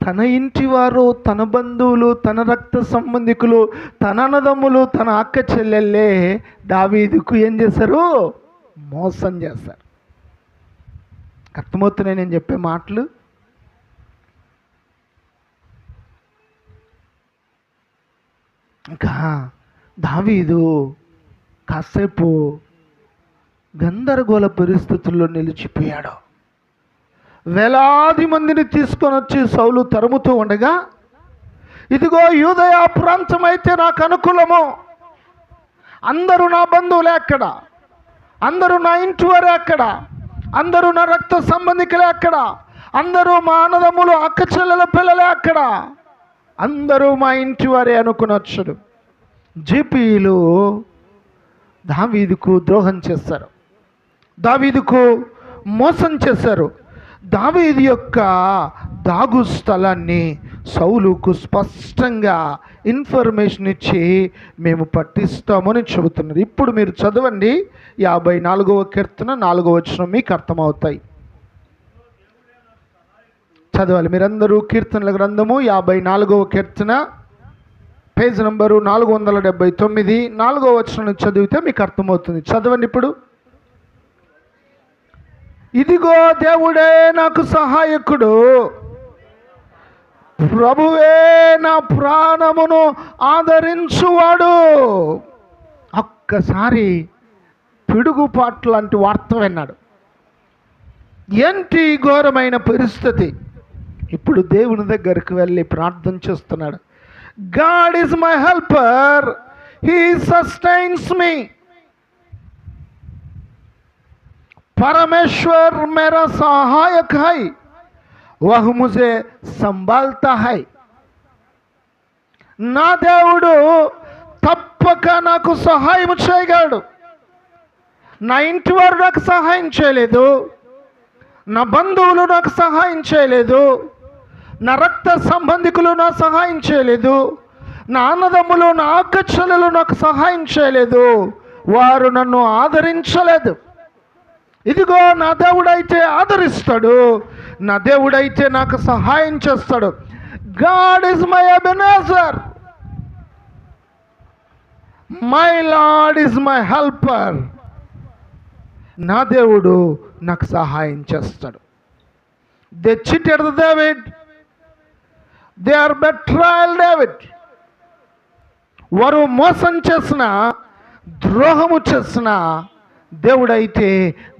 తన ఇంటి వారు, తన బంధువులు, తన రక్త సంబంధికులు, తన అన్నదమ్ములు, తన అక్క చెల్లెళ్ళే దావీదుకు ఏం చేశారు? మోసం చేశారు. అర్థమవుతున్నాయి నేను చెప్పే మాటలు? ఇంకా దావీదు కాసేపు గందరగోళ పరిస్థితుల్లో నిలిచిపోయాడు. వేలాది మందిని తీసుకొని వచ్చి సౌలు తరుముతూ ఉండగా, ఇదిగో యూదయ ప్రాంతం అయితే నాకు అనుకూలము, అందరూ నా బంధువులే అక్కడ, అందరూ నా ఇంటి వారే అక్కడ, అందరూ నా రక్త సంబంధికులే అక్కడ, అందరూ మా అన్నదమ్ములు అక్క చెల్లెల పిల్లలే అక్కడ, అందరూ మా ఇంటి వారే అనుకునొచ్చుడు. జీపీలు దావీదుకు ద్రోహం చేశారు, దావీదుకు మోసం చేశారు. దావీదు యొక్క దాగు స్థలాన్ని సౌలుకు స్పష్టంగా ఇన్ఫర్మేషన్ ఇచ్చి మేము పట్టిస్తామని చెబుతున్నారు. ఇప్పుడు మీరు చదవండి 54వ కీర్తన 4వ వచనం, మీకు అర్థమవుతాయి. చదవాలి మీరందరూ. కీర్తనల గ్రంథము 54వ కీర్తన, పేజ్ నంబరు 479, 4వ వచనం చదివితే మీకు అర్థమవుతుంది. చదవండి ఇప్పుడు. ఇదిగో దేవుడే నాకు సహాయకుడు, ప్రభువే నా ప్రాణమును ఆదరించువాడు. ఒక్కసారి పిడుగుపాటు లాంటి వార్త విన్నాడు. ఏంటి ఘోరమైన పరిస్థితి? ఇప్పుడు దేవుని దగ్గరికి వెళ్ళి ప్రార్థన చేస్తున్నాడు. God is my helper, He sustains me. परमेश्वर मेरा सहायक है, वह मुझे संभालता है. నా దేవుడు తప్పక నాకు సహాయం చేయగలడు. నా ఇంటి వారు నాకు సహాయం చేయలేదు, నా బంధువులు నాకు సహాయం చేయలేదు, నా రక్త సంబంధికులు నాకు సహాయం చేయలేదు, నా అన్నదమ్ములు నా అక్క చెల్లెలు నాకు సహాయం చేయలేదు, వారు నన్ను ఆదరించలేదు. ఇదిగో నా దేవుడైతే ఆదరిస్తాడు, నా దేవుడైతే నాకు సహాయం చేస్తాడు. God is my Ebenezer, my Lord is my helper. నా దేవుడు నాకు సహాయం చేస్తాడు. They cheated David, they are betrayal David. వారు మోసం చేసిన, ద్రోహము చేసిన, దేవుడైతే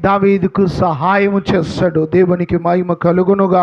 దావీదుకు సహాయము చేస్తాడు. దేవునికి మహిమ కలుగునుగా.